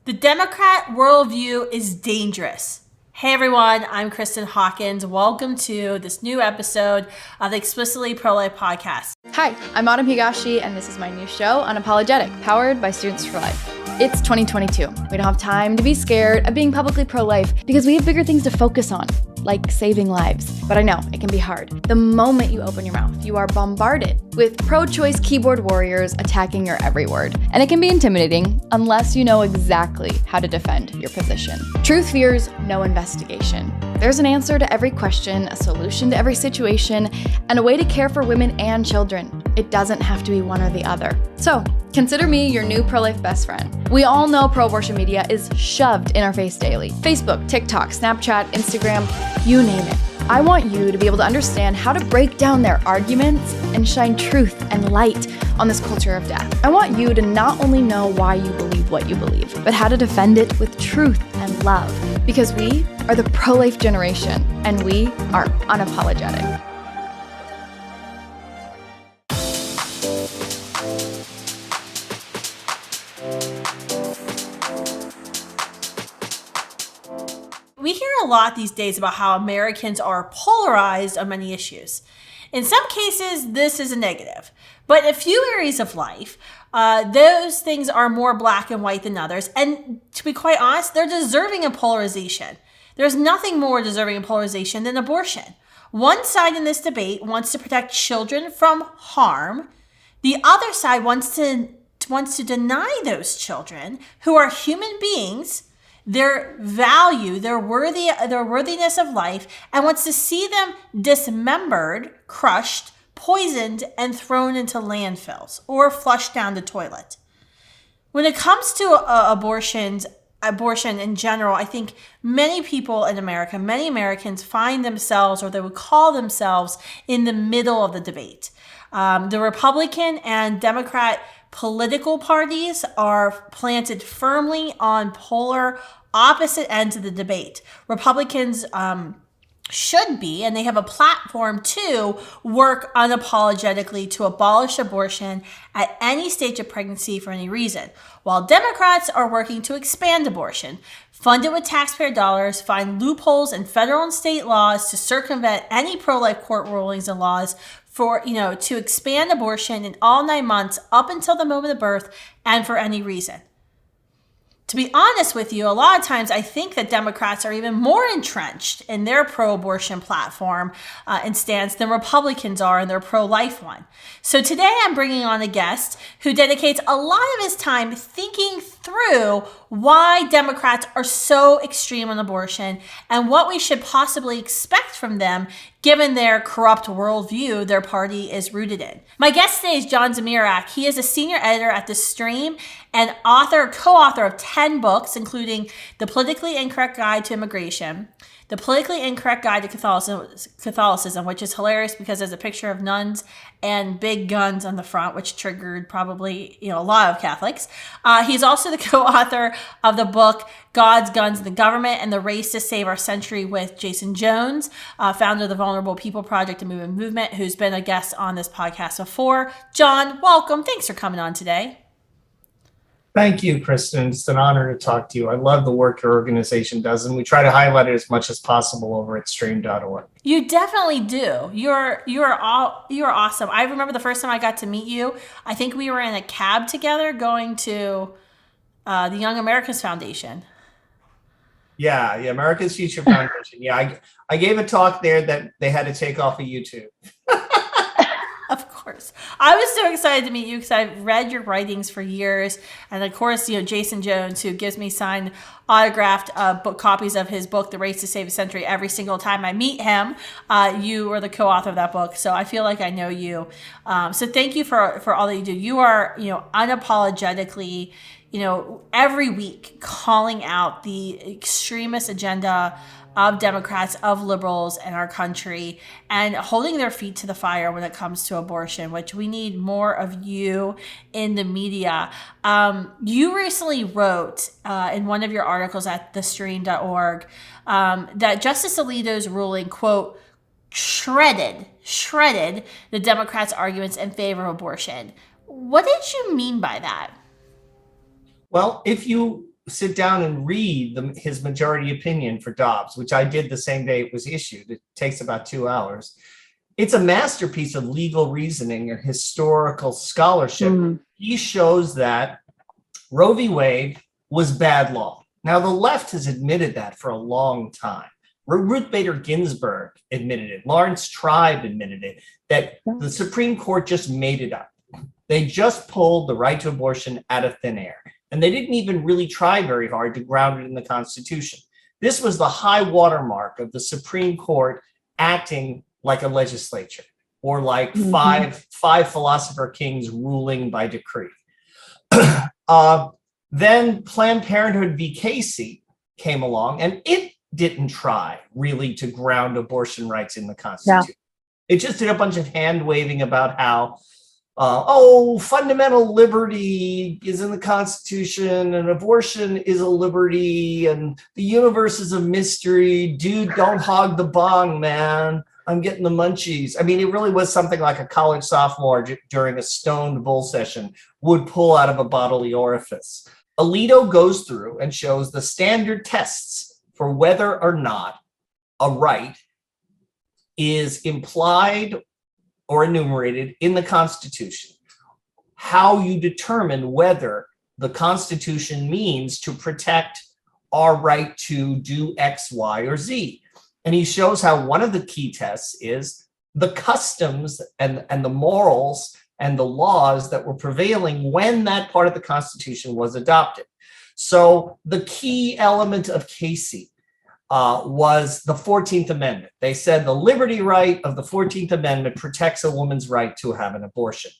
The Democrat worldview is dangerous. Hey everyone, I'm Kristan Hawkins. Welcome to this new episode of the Explicitly Pro-Life podcast. Hi, I'm Autumn Higashi, and this is my new show, Unapologetic, powered by Students for Life. It's 2022. We don't have time to be scared of being publicly pro-life because we have bigger things to focus on, like saving lives. But I know, it can be hard. The moment you open your mouth, you are bombarded with pro-choice keyboard warriors attacking your every word. And it can be intimidating unless you know exactly how to defend your position. Truth fears no investigation. There's an answer to every question, a solution to every situation, and a way to care for women and children. It doesn't have to be one or the other. So, consider me your new pro-life best friend. We all know pro-abortion media is shoved in our face daily. Facebook, TikTok, Snapchat, Instagram, you name it. I want you to be able to understand how to break down their arguments and shine truth and light on this culture of death. I want you to not only know why you believe what you believe, but how to defend it with truth and love. Because we are the pro-life generation, and we are unapologetic. We hear a lot these days about how Americans are polarized on many issues. In some cases, this is a negative. But in a few areas of life, those things are more black and white than others. And to be quite honest, they're deserving of polarization. There's nothing more deserving of polarization than abortion. One side in this debate wants to protect children from harm. The other side wants to deny those children, who are human beings, their value, their worthiness of life, and wants to see them dismembered, crushed, poisoned, and thrown into landfills or flushed down the toilet. When it comes to abortion in general, I think many people in America, many Americans find themselves, or they would call themselves, in the middle of the debate. The Republican and Democrat political parties are planted firmly on polar opposite ends of the debate. Republicans should be, and they have a platform to work unapologetically to abolish abortion at any stage of pregnancy for any reason, while Democrats are working to expand abortion, fund it with taxpayer dollars, find loopholes in federal and state laws to circumvent any pro-life court rulings and laws to expand abortion in all 9 months up until the moment of birth and for any reason. To be honest with you, a lot of times I think that Democrats are even more entrenched in their pro-abortion platform and stance than Republicans are in their pro-life one. So today I'm bringing on a guest who dedicates a lot of his time thinking through why Democrats are so extreme on abortion and what we should possibly expect from them given their corrupt worldview their party is rooted in. My guest today is John Zmirak. He is a senior editor at The Stream and co-author of 10 books, including The Politically Incorrect Guide to Immigration, The Politically Incorrect Guide to Catholicism, which is hilarious because there's a picture of nuns and big guns on the front, which triggered probably a lot of Catholics. He's also the co-author of the book God's Guns and the Government and the Race to Save Our Century with Jason Jones, founder of the Vulnerable People Project and Movement, who's been a guest on this podcast before. John, welcome. Thanks for coming on today. Thank you, Kristan. It's an honor to talk to you. I love the work your organization does, and we try to highlight it as much as possible over at stream.org. You definitely do. You're awesome. I remember the first time I got to meet you. I think we were in a cab together going to the Young Americans Foundation. Yeah, America's Future Foundation. Yeah, I gave a talk there that they had to take off of YouTube. Of course. I was so excited to meet you because I've read your writings for years. And of course, Jason Jones, who gives me signed autographed book copies of his book, The Race to Save a Century, every single time I meet him. You are the co-author of that book. So I feel like I know you. So thank you for all that you do. You are, unapologetically, every week calling out the extremist agenda of Democrats, of liberals in our country, and holding their feet to the fire when it comes to abortion, which we need more of you in the media. You recently wrote in one of your articles at thestream.org that Justice Alito's ruling, quote, shredded the Democrats' arguments in favor of abortion. What did you mean by that? Well, if you sit down and read his majority opinion for Dobbs, which I did the same day it was issued. It takes about 2 hours. It's a masterpiece of legal reasoning and historical scholarship. He shows that Roe v. Wade was bad law. Now, the left has admitted that for a long time. Ruth Bader Ginsburg admitted it. Lawrence Tribe admitted it, that the Supreme Court just made it up. They just pulled the right to abortion out of thin air. And they didn't even really try very hard to ground it in the Constitution. This was the high watermark of the Supreme Court acting like a legislature, or like five philosopher kings ruling by decree. Then Planned Parenthood v. Casey came along, and it didn't try really to ground abortion rights in the Constitution. It just did a bunch of hand waving about how, fundamental liberty is in the Constitution, and abortion is a liberty, and the universe is a mystery. Dude, don't hog the bong, man. I'm getting the munchies. I mean, it really was something like a college sophomore during a stoned bull session would pull out of a bodily orifice. Alito goes through and shows the standard tests for whether or not a right is implied or enumerated in the Constitution, how you determine whether the Constitution means to protect our right to do X, Y, or Z. And he shows how one of the key tests is the customs and the morals and the laws that were prevailing when that part of the Constitution was adopted. So the key element of Casey was the 14th Amendment. They said the liberty right of the 14th Amendment protects a woman's right to have an abortion.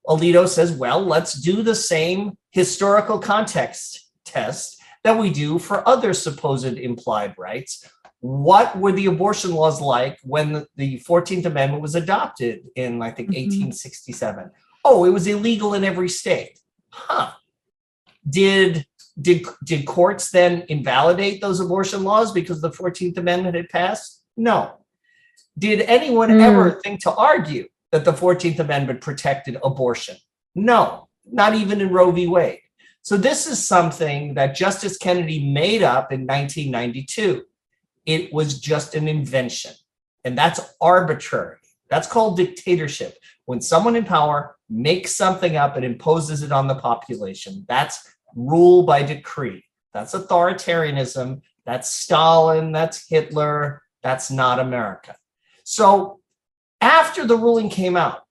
Alito says, well, let's do the same historical context test that we do for other supposed implied rights. What were the abortion laws like when the 14th Amendment was adopted in, I think, 1867? Oh, it was illegal in every state. Huh. Did courts then invalidate those abortion laws because the 14th Amendment had passed? No. Did anyone ever think to argue that the 14th Amendment protected abortion? No, not even in Roe v. Wade. So this is something that Justice Kennedy made up in 1992. It was just an invention, and that's arbitrary. That's called dictatorship. When someone in power makes something up and imposes it on the population, that's rule by decree. That's authoritarianism. That's Stalin. That's Hitler. That's not America. So after the ruling came out,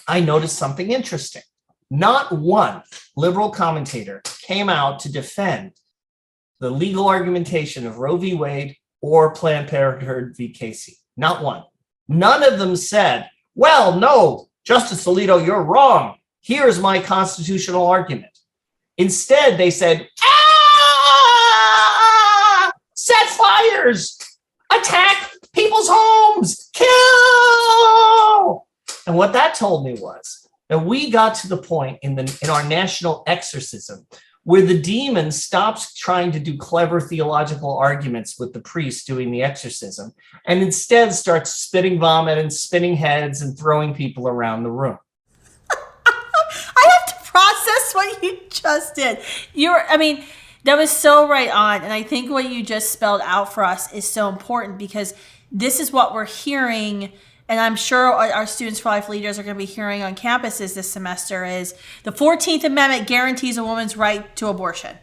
I noticed something interesting. Not one liberal commentator came out to defend the legal argumentation of Roe v. Wade or Planned Parenthood v. Casey. Not one. None of them said, well, no, Justice Alito, you're wrong. Here's my constitutional argument. Instead, they said, set fires, attack people's homes, kill. And what that told me was that we got to the point in our national exorcism where the demon stops trying to do clever theological arguments with the priest doing the exorcism and instead starts spitting vomit and spinning heads and throwing people around the room. I have to process what you just did. That was so right on. And I think what you just spelled out for us is so important because this is what we're hearing. And I'm sure our Students for Life leaders are going to be hearing on campuses this semester is the 14th Amendment guarantees a woman's right to abortion.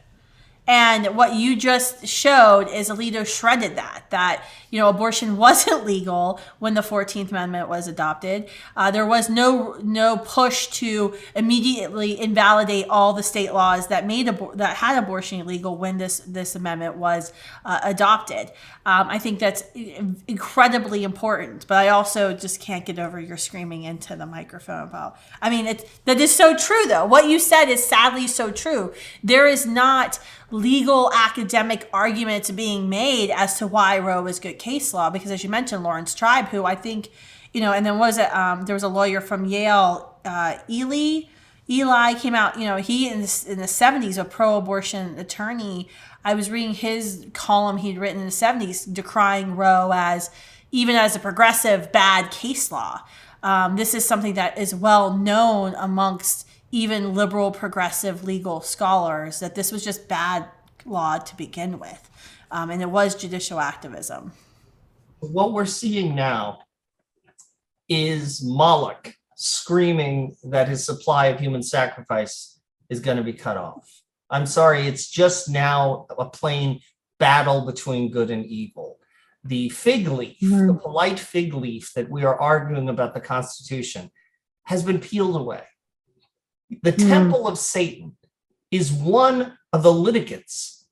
And what you just showed is Alito shredded that abortion wasn't legal when the 14th Amendment was adopted. There was no push to immediately invalidate all the state laws that had abortion illegal when this amendment was adopted. I think that's incredibly important, but I also just can't get over your screaming into the microphone about. That is so true, though. What you said is sadly so true. There is not legal academic arguments being made as to why Roe is good case law, because as you mentioned, Lawrence Tribe, who I think, and then there was a lawyer from Yale, Eli came out, he in the 70s, a pro-abortion attorney. I was reading his column he'd written in the 70s decrying Roe as a progressive bad case law. This is something that is well known amongst even liberal progressive legal scholars that this was just bad law to begin with. And it was judicial activism. What we're seeing now is Moloch screaming that his supply of human sacrifice is going to be cut off. I'm sorry, it's just now a plain battle between good and evil. The fig leaf, the polite fig leaf that we are arguing about the Constitution has been peeled away. The temple of Satan is one of the litigants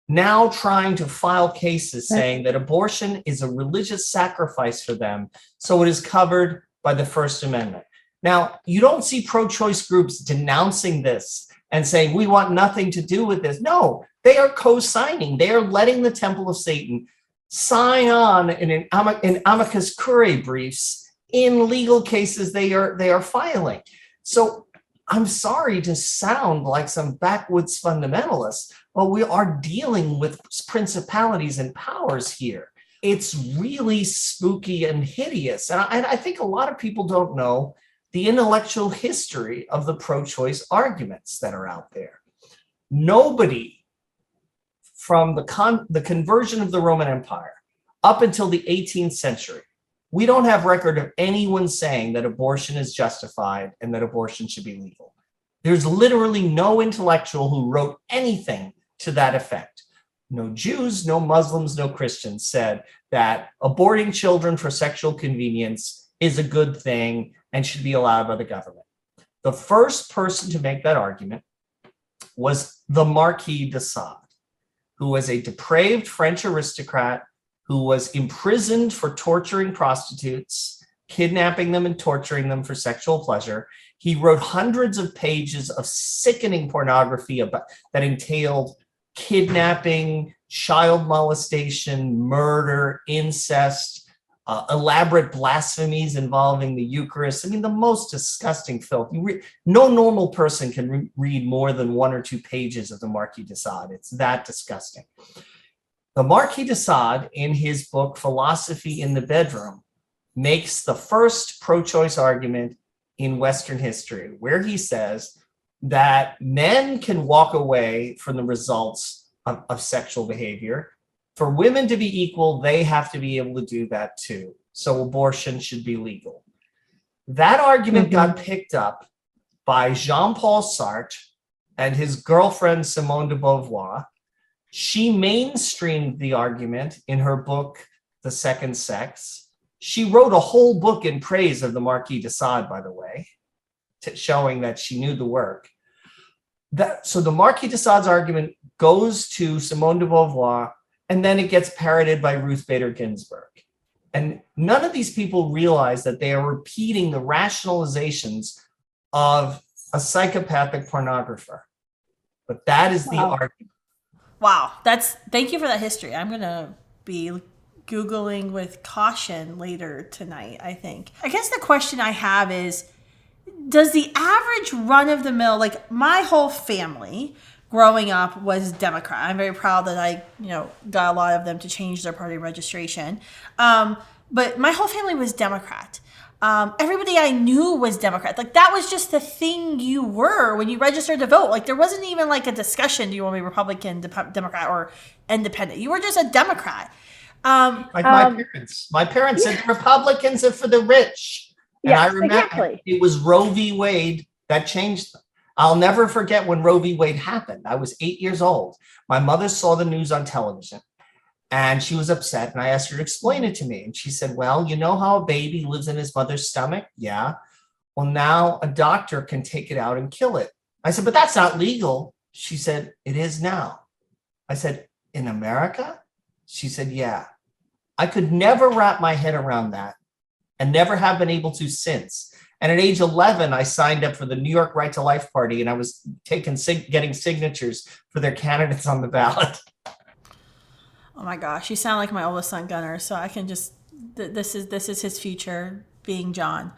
now trying to file cases saying that abortion is a religious sacrifice for them, so it is covered by the First Amendment. Now, you don't see pro-choice groups denouncing this and saying, we want nothing to do with this. No, they are co-signing. They are letting the temple of Satan sign on in amicus curiae briefs in legal cases they are filing. So I'm sorry to sound like some backwoods fundamentalist, but we are dealing with principalities and powers here. It's really spooky and hideous. And I think a lot of people don't know the intellectual history of the pro-choice arguments that are out there. Nobody from the conversion of the Roman Empire up until the 18th century, we don't have record of anyone saying that abortion is justified and that abortion should be legal. There's literally no intellectual who wrote anything to that effect. No Jews, no Muslims, no Christians said that aborting children for sexual convenience is a good thing and should be allowed by the government. The first person to make that argument was the Marquis de Sade, who was a depraved French aristocrat who was imprisoned for torturing prostitutes, kidnapping them and torturing them for sexual pleasure. He wrote hundreds of pages of sickening pornography that entailed kidnapping, child molestation, murder, incest, elaborate blasphemies involving the Eucharist. I mean, the most disgusting filth. No normal person can read more than 1 or 2 pages of the Marquis de Sade. It's that disgusting. The Marquis de Sade, in his book, Philosophy in the Bedroom, makes the first pro-choice argument in Western history, where he says that men can walk away from the results of sexual behavior. For women to be equal, they have to be able to do that too. So abortion should be legal. That argument got picked up by Jean-Paul Sartre and his girlfriend, Simone de Beauvoir. She mainstreamed the argument in her book, The Second Sex. She wrote a whole book in praise of the Marquis de Sade, by the way, showing that she knew the work. So the Marquis de Sade's argument goes to Simone de Beauvoir, and then it gets parroted by Ruth Bader Ginsburg. And none of these people realize that they are repeating the rationalizations of a psychopathic pornographer. But that is the argument. Wow. Thank you for that history. I'm going to be Googling with caution later tonight, I think. I guess the question I have is, does the average run-of-the-mill, like my whole family growing up was Democrat. I'm very proud that I, got a lot of them to change their party registration. But my whole family was Democrat. Everybody I knew was Democrat. Like that was just the thing you were when you registered to vote. Like there wasn't even like a discussion, do you want to be Republican, Democrat, or independent? You were just a Democrat. My parents said Republicans are for the rich. And I remember it was Roe v. Wade that changed them. I'll never forget when Roe v. Wade happened. I was 8 years old. My mother saw the news on television and she was upset. And I asked her to explain it to me. And she said, well, you know how a baby lives in his mother's stomach? Yeah. Well, now a doctor can take it out and kill it. I said, but that's not legal. She said, it is now. I said, in America? She said, yeah. I could never wrap my head around that and never have been able to since. And at age 11, I signed up for the New York Right to Life Party, and I was getting signatures for their candidates on the ballot. Oh my gosh, you sound like my oldest son Gunnar. So I can just this is his future, being John.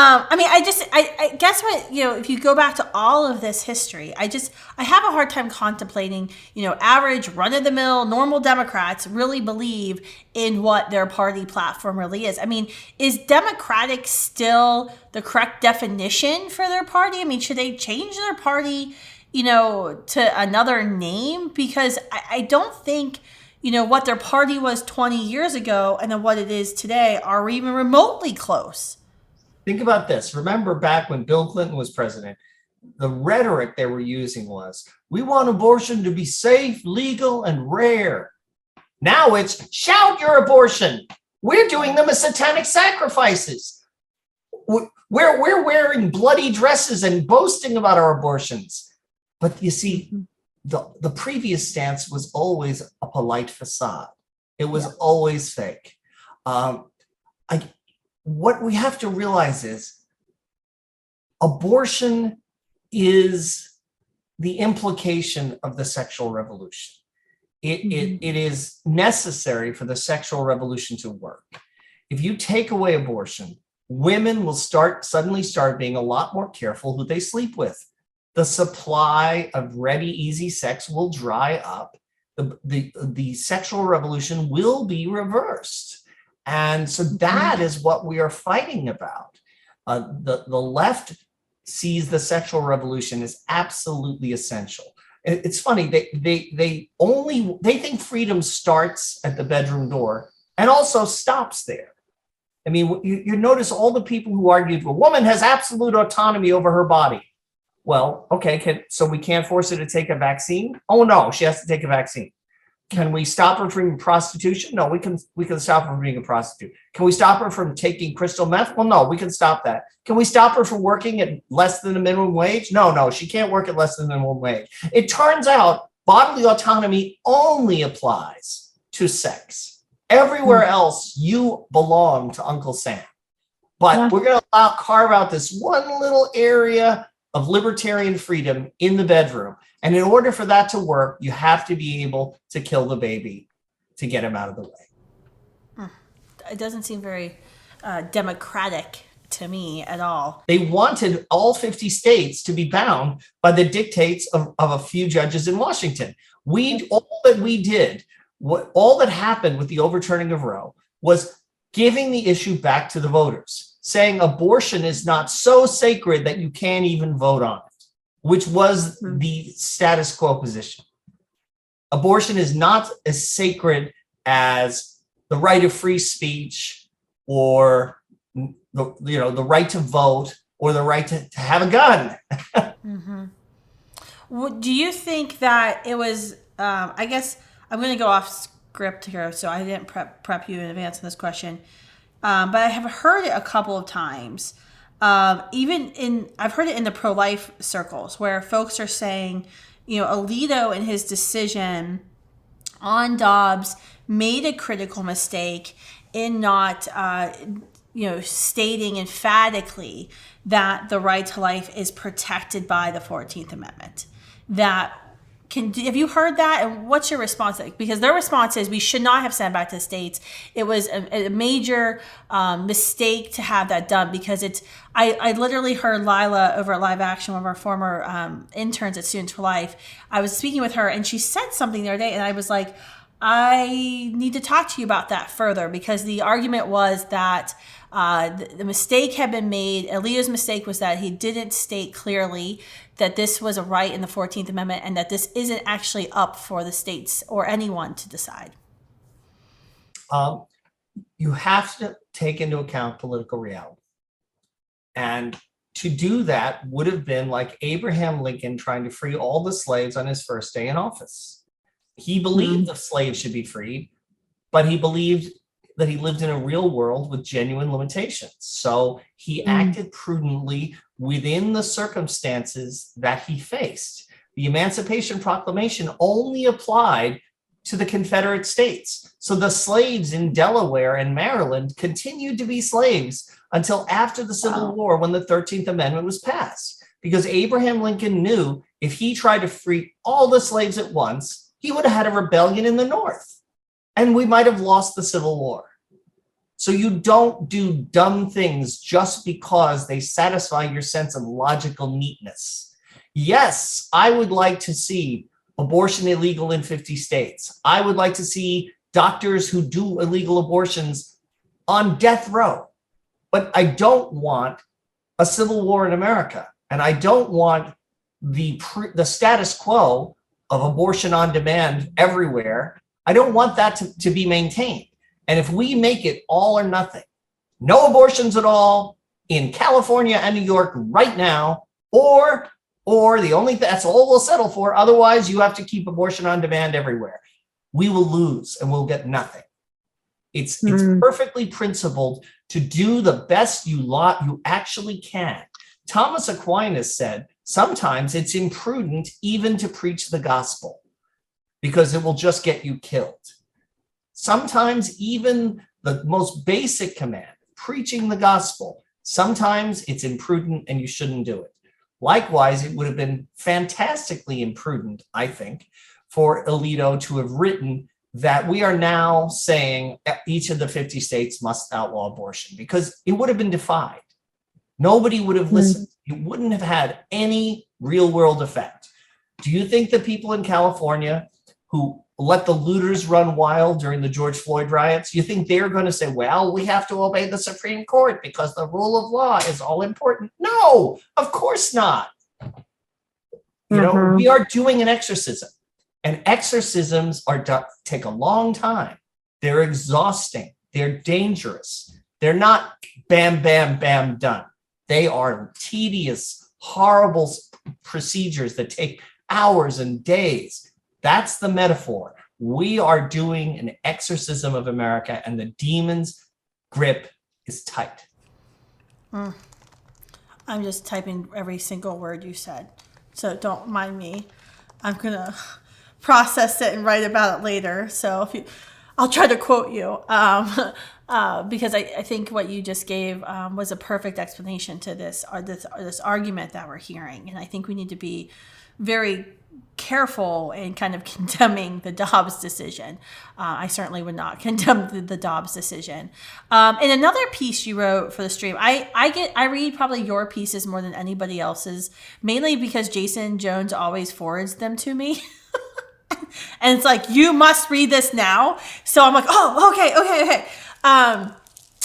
I guess what, if you go back to all of this history, I have a hard time contemplating, average run-of-the-mill normal Democrats really believe in what their party platform really is. I mean, is Democratic still the correct definition for their party? I mean, should they change their party to another name, because I don't think, what their party was 20 years ago and then what it is today are even remotely close. Think about this. Remember back when Bill Clinton was president, the rhetoric they were using was, we want abortion to be safe, legal, and rare. Now it's, shout your abortion. We're doing them as satanic sacrifices. We're wearing bloody dresses and boasting about our abortions. But you see, the previous stance was always a polite facade. It was always fake. What we have to realize is abortion is the implication of the sexual revolution. It is necessary for the sexual revolution to work. If you take away abortion, women will suddenly start being a lot more careful who they sleep with. The supply of ready, easy sex will dry up. The sexual revolution will be reversed. And so that is what we are fighting about. The left sees the sexual revolution as absolutely essential. It's funny, they think freedom starts at the bedroom door and also stops there. I mean, you notice all the people who argued a woman has absolute autonomy over her body. Well, okay, so we can't force her to take a vaccine? Oh no, she has to take a vaccine. Can we stop her from prostitution? No, we can stop her from being a prostitute. Can we stop her from taking crystal meth? Well, no, we can stop that. Can we stop her from working at less than the minimum wage? No, she can't work at less than the minimum wage. It turns out bodily autonomy only applies to sex. Everywhere else, you belong to Uncle Sam. But we're going to carve out this one little area of libertarian freedom in the bedroom. And in order for that to work, you have to be able to kill the baby to get him out of the way. It doesn't seem very democratic to me at all. They wanted all 50 states to be bound by the dictates of a few judges in Washington. All that happened with the overturning of Roe was giving the issue back to the voters, saying abortion is not so sacred that you can't even vote on it, which was the status quo position. Abortion is not as sacred as the right of free speech or the right to vote or the right to have a gun. Do you think that it was, I guess I'm going to go off script here, so I didn't prep you in advance on this question. But I have heard it a couple of times. I've heard it in the pro-life circles where folks are saying, Alito in his decision on Dobbs made a critical mistake in not, stating emphatically that the right to life is protected by the 14th Amendment. Have you heard that? And what's your response? Because their response is we should not have sent back to the states. It was a major mistake to have that done because I literally heard Lila over at Live Action, one of our former interns at Students for Life. I was speaking with her and she said something the other day and I was like, I need to talk to you about that further because the argument was that the mistake had been made. Alito's mistake was that he didn't state clearly that this was a right in the 14th Amendment and that this isn't actually up for the states or anyone to decide. You have to take into account political reality. And to do that would have been like Abraham Lincoln trying to free all the slaves on his first day in office. He believed the slaves should be freed, but he believed that he lived in a real world with genuine limitations. So he acted prudently within the circumstances that he faced. The Emancipation Proclamation only applied to the Confederate States. So the slaves in Delaware and Maryland continued to be slaves until after the Civil War when the 13th Amendment was passed. Because Abraham Lincoln knew if he tried to free all the slaves at once, he would have had a rebellion in the North. And we might have lost the Civil War. So you don't do dumb things just because they satisfy your sense of logical neatness. Yes, I would like to see abortion illegal in 50 states. I would like to see doctors who do illegal abortions on death row. But I don't want a civil war in America. And I don't want the status quo of abortion on demand everywhere. I don't want that to be maintained. And if we make it all or nothing, no abortions at all in California and New York right now, or the only that's all we'll settle for. Otherwise, you have to keep abortion on demand everywhere. We will lose and we'll get nothing. It's perfectly principled to do the best you actually can. Thomas Aquinas said, sometimes it's imprudent even to preach the gospel because it will just get you killed. Sometimes even the most basic command, preaching the gospel, sometimes it's imprudent and you shouldn't do it. Likewise, it would have been fantastically imprudent, I think, for Alito to have written that we are now saying each of the 50 states must outlaw abortion, because it would have been defied. Nobody would have listened. It wouldn't have had any real world effect. Do you think the people in California who let the looters run wild during the George Floyd riots, you think they're going to say, well, we have to obey the Supreme Court because the rule of law is all important? No, of course not. You know, we are doing an exorcism, and exorcisms take a long time. They're exhausting. They're dangerous. They're not bam, bam, bam, done. They are tedious, horrible procedures that take hours and days. That's the metaphor. We are doing an exorcism of America, and the demon's grip is tight. I'm just typing every single word you said, so don't mind me. I'm going to process it and write about it later. So I'll try to quote you because I think what you just gave was a perfect explanation to this argument that we're hearing. And I think we need to be very careful in kind of condemning the Dobbs decision. I certainly would not condemn the Dobbs decision. In another piece you wrote for the stream, I read probably your pieces more than anybody else's, mainly because Jason Jones always forwards them to me. And it's like, you must read this now. So I'm like, oh, okay.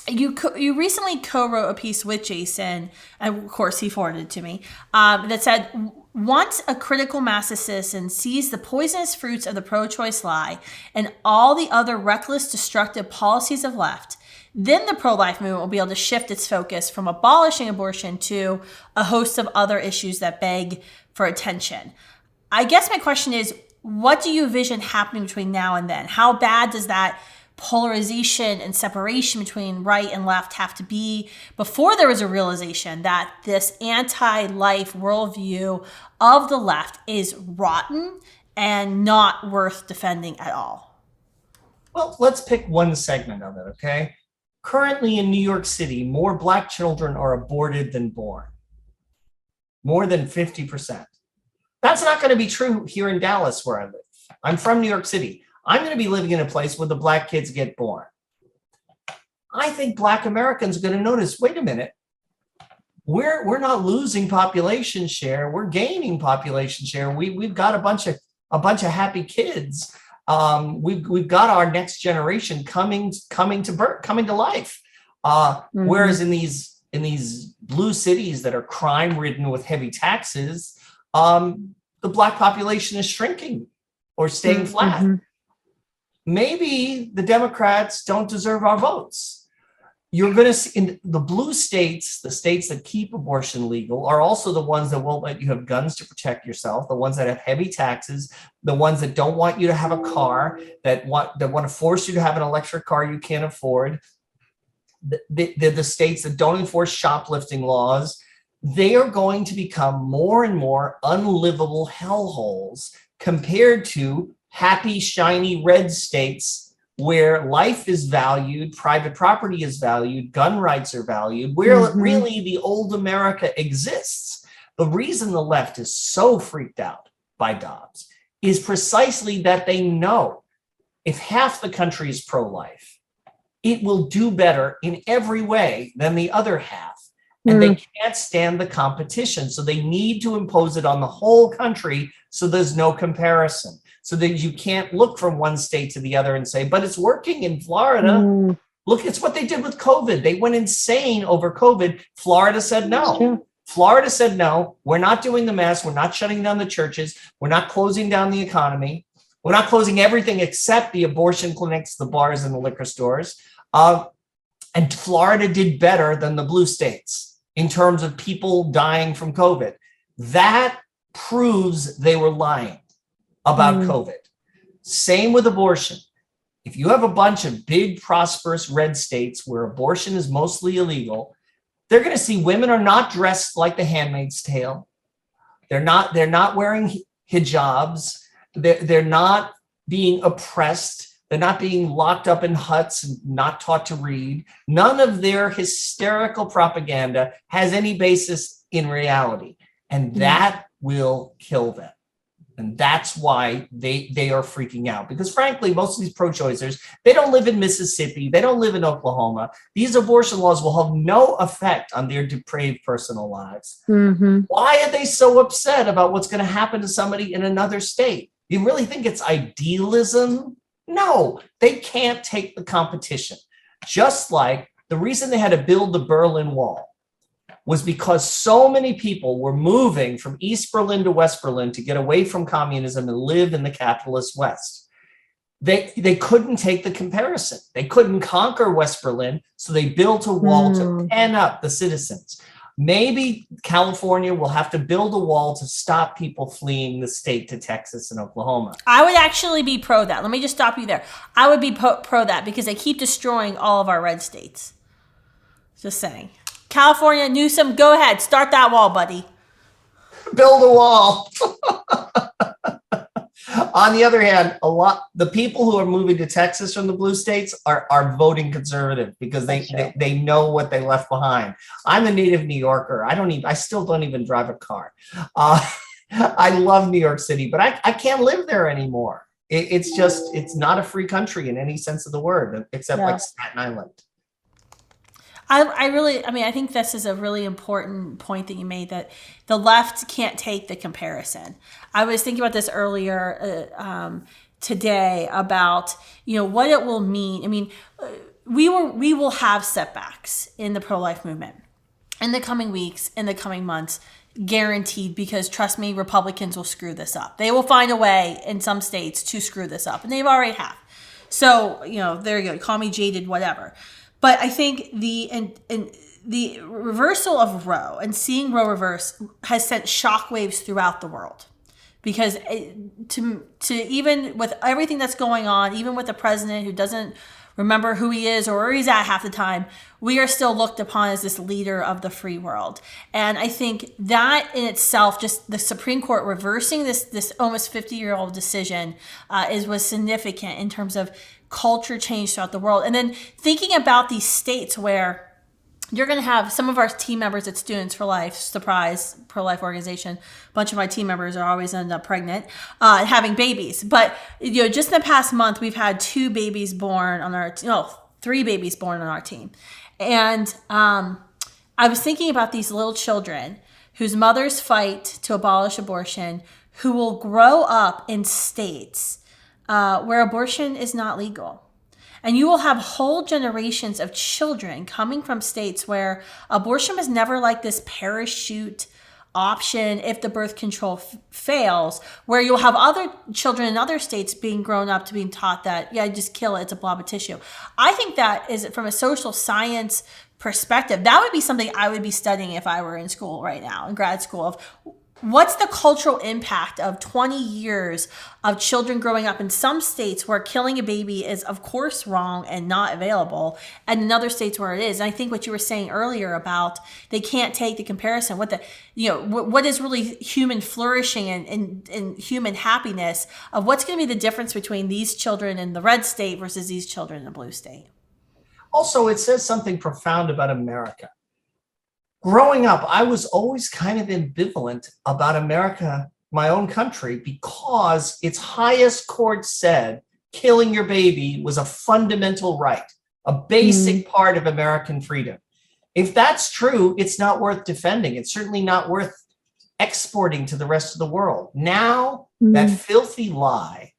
You recently co-wrote a piece with Jason, and of course he forwarded it to me, that said, once a critical mass of citizens sees the poisonous fruits of the pro-choice lie and all the other reckless, destructive policies of left, then the pro-life movement will be able to shift its focus from abolishing abortion to a host of other issues that beg for attention. I guess my question is, what do you envision happening between now and then? How bad does that polarization and separation between right and left have to be before there is a realization that this anti-life worldview of the left is rotten and not worth defending at all? Well, let's pick one segment of it, okay? Currently in New York City, more Black children are aborted than born. More than 50%. That's not going to be true here in Dallas, where I live. I'm from New York City. I'm going to be living in a place where the Black kids get born. I think Black Americans are going to notice, wait a minute, we're not losing population share, we're gaining population share. We've got a bunch of happy kids. We've got our next generation coming to life. Whereas in these blue cities that are crime ridden with heavy taxes, the Black population is shrinking or staying flat. Maybe the Democrats don't deserve our votes. You're going to see in the blue states, the states that keep abortion legal are also the ones that won't let you have guns to protect yourself, the ones that have heavy taxes, the ones that don't want you to have a car, that want to force you to have an electric car you can't afford. They're the states that don't enforce shoplifting laws. They are going to become more and more unlivable hellholes compared to happy, shiny red states where life is valued, private property is valued, gun rights are valued, where really the old America exists. The reason the left is so freaked out by Dobbs is precisely that they know if half the country is pro-life, it will do better in every way than the other half. And they can't stand the competition. So they need to impose it on the whole country so there's no comparison. So that you can't look from one state to the other and say, but it's working in Florida. Look, it's what they did with COVID. They went insane over COVID. Florida said no. Florida said, no, we're not doing the mask. We're not shutting down the churches. We're not closing down the economy. We're not closing everything except the abortion clinics, the bars, and the liquor stores. And Florida did better than the blue states in terms of people dying from COVID. That proves they were lying about COVID. Same with abortion. If you have a bunch of big, prosperous red states where abortion is mostly illegal, they're going to see women are not dressed like the Handmaid's Tale. They're not wearing hijabs. They're not being oppressed. They're not being locked up in huts and not taught to read. None of their hysterical propaganda has any basis in reality. And that will kill them. And that's why they are freaking out. Because frankly, most of these pro-choicers, they don't live in Mississippi. They don't live in Oklahoma. These abortion laws will have no effect on their depraved personal lives. Why are they so upset about what's going to happen to somebody in another state? You really think it's idealism? No, they can't take the competition. Just like the reason they had to build the Berlin Wall was because so many people were moving from East Berlin to West Berlin to get away from communism and live in the capitalist West. They couldn't take the comparison. They couldn't conquer West Berlin, so they built a wall to pen up the citizens. Maybe California will have to build a wall to stop people fleeing the state to Texas and Oklahoma. I would actually be pro that. Let me just stop you there. I would be pro that because they keep destroying all of our red states. Just saying. California, Newsom, go ahead. Start that wall, buddy. Build a wall. On the other hand, the people who are moving to Texas from the blue states are voting conservative because they know what they left behind. I'm a native New Yorker. I still don't even drive a car. I love New York City, but I can't live there anymore. It's not a free country in any sense of the word, except like Staten Island. I think this is a really important point that you made, that the left can't take the comparison. I was thinking about this earlier today about, what it will mean. I mean, we will have setbacks in the pro-life movement in the coming weeks, in the coming months, guaranteed, because trust me, Republicans will screw this up. They will find a way in some states to screw this up, and they've already have. So, there you go. Call me jaded, whatever. But I think the reversal of Roe and seeing Roe reverse has sent shockwaves throughout the world, because to even with everything that's going on, even with the president who doesn't remember who he is or where he's at half the time, we are still looked upon as this leader of the free world. And I think that in itself, just the Supreme Court reversing this almost 50-year-old decision was significant in terms of culture change throughout the world. And then thinking about these states where you're going to have some of our team members at Students for Life, surprise, pro-life organization, a bunch of my team members are always end up pregnant, having babies. But, just in the past month, we've had 3 babies born on our team. And I was thinking about these little children whose mothers fight to abolish abortion, who will grow up in states where abortion is not legal. And you will have whole generations of children coming from states where abortion was never like this parachute option if the birth control fails, where you'll have other children in other states being grown up to being taught that, just kill it, it's a blob of tissue. I think that is, from a social science perspective, that would be something I would be studying if I were in school right now, in grad school, of what's the cultural impact of 20 years of children growing up in some states where killing a baby is, of course, wrong and not available, and in other states where it is. And I think what you were saying earlier about they can't take the comparison, what is really human flourishing and human happiness, of what's going to be the difference between these children in the red state versus these children in the blue state. Also, it says something profound about America. Growing up, I was always kind of ambivalent about America, my own country, because its highest court said killing your baby was a fundamental right, a basic part of American freedom. If that's true, it's not worth defending. It's certainly not worth exporting to the rest of the world. Now, that filthy lie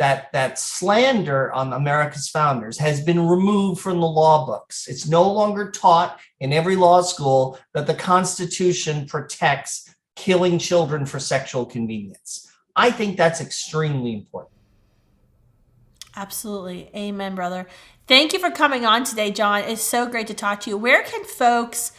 that slander on America's founders has been removed from the law books. It's no longer taught in every law school that the Constitution protects killing children for sexual convenience. I think that's extremely important. Absolutely. Amen, brother. Thank you for coming on today, John. It's so great to talk to you. Where can folks,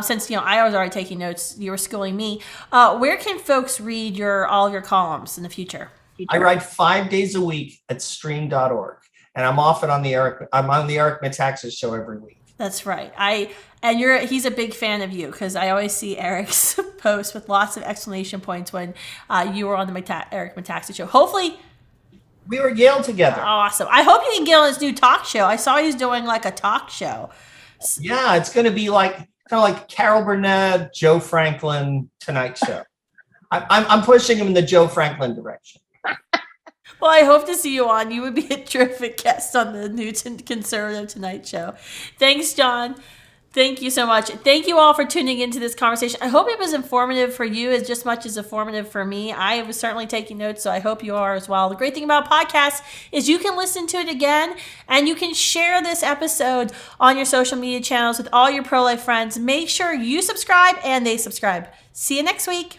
since I was already taking notes, you were schooling me, where can folks read all of your columns in the future? I write 5 days a week at stream.org, and I'm often on the Eric Metaxas show every week. That's right. He's a big fan of you, because I always see Eric's posts with lots of exclamation points when you were on the Eric Metaxas show. Hopefully, we were at Yale together. Awesome. I hope you can get on his new talk show. I saw he's doing like a talk show. Yeah, it's going to be kind of like Carol Burnett, Joe Franklin, Tonight Show. I'm pushing him in the Joe Franklin direction. Well, I hope to see you on. You would be a terrific guest on the new Conservative Tonight Show. Thanks, John. Thank you so much. Thank you all for tuning into this conversation. I hope it was informative for you as just much as informative for me. I was certainly taking notes, so I hope you are as well. The great thing about podcasts is you can listen to it again, and you can share this episode on your social media channels with all your pro-life friends. Make sure you subscribe and they subscribe. See you next week.